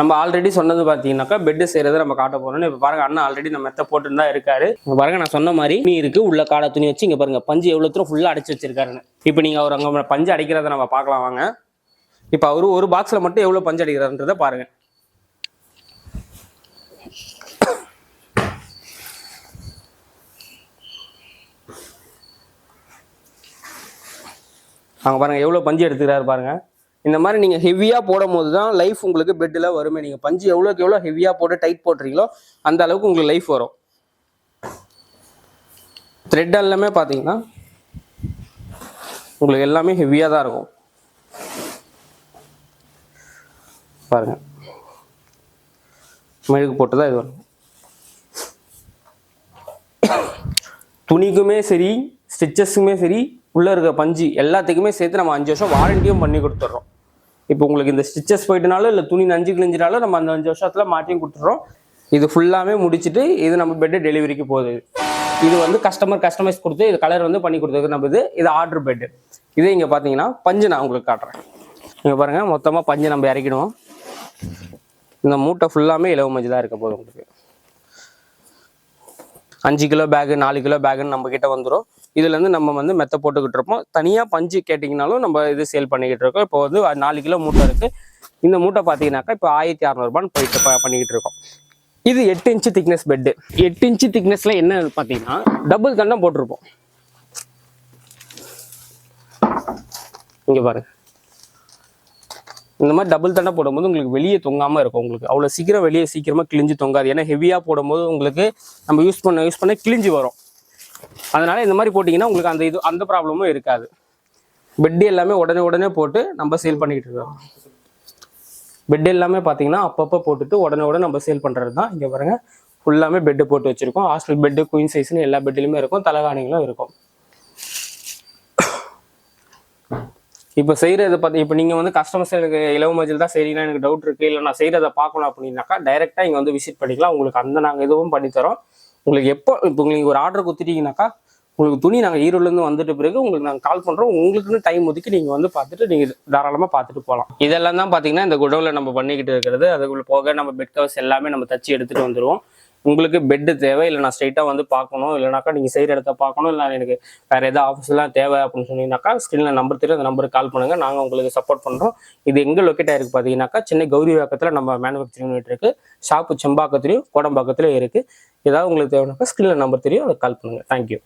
நம்ம ஆல்ரெடி சொன்னது பார்த்தீங்கன்னாக்கா பெட்டு செய்யறதை நம்ம காட்ட போறோம். இப்போ பாருங்க அண்ணா ஆல்ரெடி நம்ம மெத்த போட்டு தான் இருக்காரு. பாருங்க நான் சொன்ன மாதிரி துணி இருக்கு, உள்ள காடை துணி வச்சு இங்க பாருங்க பஞ்சு எவ்வளவு தூரம் ஃபுல்லா அடைச்சு வச்சிருக்காருன்னு. இப்போ நீங்க அவர் அங்க பஞ்சு அடிக்கிறத நம்ம பார்க்கலாம் வாங்க. இப்போ அவரு ஒரு பாக்ஸ்ல மட்டும் எவ்வளவு பஞ்சு அடிக்கிறாருன்றத பாருங்க. அங்க பாருங்க எவ்வளவு பஞ்சு எடுத்துக்கிறாரு பாருங்க. இந்த மாதிரி நீங்கள் ஹெவியாக போடும் போது தான் லைஃப் உங்களுக்கு பெட்டில் வருமே. நீங்கள் பஞ்சு எவ்வளோக்கு எவ்வளோ ஹெவியாக போட்டு டைட் போட்டுறீங்களோ அந்த அளவுக்கு உங்களுக்கு லைஃப் வரும். த்ரெட் எல்லாமே பார்த்தீங்கன்னா உங்களுக்கு எல்லாமே ஹெவியாக தான் இருக்கும். பாருங்க மெழுகு போட்டு தான் இது வரும். துணிக்குமே சரி ஸ்டிச்சஸுக்குமே சரி உள்ளே இருக்க பஞ்சு எல்லாத்துக்குமே சேர்த்து நம்ம 5 வருஷம் வாரண்டியும் பண்ணி கொடுத்துட்றோம். இப்போ உங்களுக்கு இந்த ஸ்டிச்சஸ் போயிட்டனாலும் இல்லை துணி நஞ்சு கிழிஞ்சினாலும் நம்ம அந்த 5 வருஷத்துல மாற்றியும் கொடுத்துட்றோம். இது ஃபுல்லாமே முடிச்சுட்டு இது நம்ம பெட்டு டெலிவரிக்கு போகுது. இது வந்து கஸ்டமைஸ் கொடுத்து இது கலர் வந்து பண்ணி கொடுத்தது நம்ம இது ஆர்டர் பெட்டு. இதே இங்கே பார்த்தீங்கன்னா பஞ்சு நான் உங்களுக்கு காட்டுறேன். இங்கே பாருங்க மொத்தமாக பஞ்சு நம்ம இறக்கிடுவோம். இந்த மூட்டை ஃபுல்லாமே இலவ மஞ்சள் தான் இருக்க போகுது. உங்களுக்கு 5 கிலோ பேகு 4 கிலோ பேகுன்னு நம்ம கிட்ட வந்துடும். இதுலேருந்து நம்ம வந்து மெத்த போட்டுக்கிட்டு இருப்போம். தனியாக பஞ்சு கேட்டிங்கனாலும் நம்ம இது சேல் பண்ணிக்கிட்டு இருக்கோம். இப்போ வந்து 4 கிலோ மூட்டை இருக்குது. இந்த மூட்டை பார்த்தீங்கன்னாக்கா இப்போ 1600 ரூபான்னு போயிட்டு பண்ணிக்கிட்டு இருக்கோம். இது 8 இன்ச்சு திக்னஸ் பெட்டு. 8 இன்ச்சு திக்னஸ்ல என்ன பார்த்தீங்கன்னா டபுள் தண்டம் போட்டிருப்போம். இங்கே பாருங்க இந்த மாதிரி டபுள் தண்டை போடும்போது உங்களுக்கு வெளியே தொங்காமல் இருக்கும். உங்களுக்கு அவ்வளோ சீக்கிரம் வெளியே சீக்கிரமாக கிழிஞ்சு தொங்காது. ஏன்னா ஹெவியாக போடும்போது உங்களுக்கு நம்ம யூஸ் பண்ண கிழிஞ்சு வரும். அதனால இந்த மாதிரி போட்டிங்கன்னா உங்களுக்கு அந்த ப்ராப்ளமும் இருக்காது. பெட்டு எல்லாமே உடனே போட்டு நம்ம சேல் பண்ணிக்கிட்டு இருக்கோம். பெட் எல்லாமே பார்த்தீங்கன்னா அப்பப்போ போட்டுட்டு உடனே நம்ம சேல் பண்ணுறது தான். இங்கே பாருங்க ஃபுல்லாமே பெட்டு போட்டு வச்சிருக்கோம். ஹாஸ்டல் பெட்டு குயின் சைஸ்னு எல்லா பெட்லையுமே இருக்கும். தலகாணிகளும் இருக்கும். இப்போ செய்கிறது இப்போ நீங்கள் வந்து கஸ்டமர்ஸ் எனக்கு இலவ மஞ்சள் தான் செய்றீங்கன்னா எனக்கு டவுட் இருக்குது, இல்லை நான் செய்கிறத பார்க்கணும் அப்படின்னாக்கா டைரெக்டாக இங்கே வந்து விசிட் பண்ணிக்கலாம். உங்களுக்கு நாங்கள் இதுவும் பண்ணித்தரோம். உங்களுக்கு இப்போ நீங்கள் ஒரு ஆர்டர் கொடுத்துட்டீங்கன்னாக்கா உங்களுக்கு துணி நாங்கள் ஈரோடுலேருந்து வந்துட்டு பிறகு உங்களுக்கு நாங்கள் கால் பண்ணுறோம். உங்களுக்குன்னு டைம் ஒதுக்கி நீங்கள் வந்து பார்த்துட்டு நீங்கள் தாராளமாக பார்த்துட்டு போகலாம். இதெல்லாம் தான் பார்த்தீங்கன்னா இந்த குடோவில் நம்ம பண்ணிக்கிட்டு இருக்கிறது. அதுக்குள்ள போக நம்ம பெட் கவர்ஸ் எல்லாமே நம்ம தச்சு எடுத்துகிட்டு வந்துடுவோம். உங்களுக்கு பெட்டு தேவை, இல்லை நான் ஸ்ட்ரைட்டாக வந்து பார்க்கணும், இல்லைனாக்கா நீங்கள் செய்கிற இடத்த பார்க்கணும், இல்லை எனக்கு வேறு எதாவது ஆஃபீஸ்லாம் தேவை அப்படின்னு சொன்னீங்கன்னாக்கா ஸ்க்ரீனில் நம்பர் தெரியும், அந்த நம்பருக்கு கால் பண்ணுங்கள். நாங்கள் உங்களுக்கு சப்போர்ட் பண்ணுறோம். இது எங்கே லொக்கேட் ஆகிருக்கு பார்த்தீங்கன்னாக்கா சென்னை கௌரிவாக்கத்தில் நம்ம மேனுஃபேக்சரிங் யூனிட் இருக்குது. ஷாப்பு செம்பாக்கத்துலையும் கோடம்பாக்கத்துலையும் இருக்குது. ஏதாவது உங்களுக்கு தேவைனாக்கா ஸ்க்ரீனில் நம்பர் தெரியும், அதுக்கு கால் பண்ணுங்கள். தேங்க்யூ.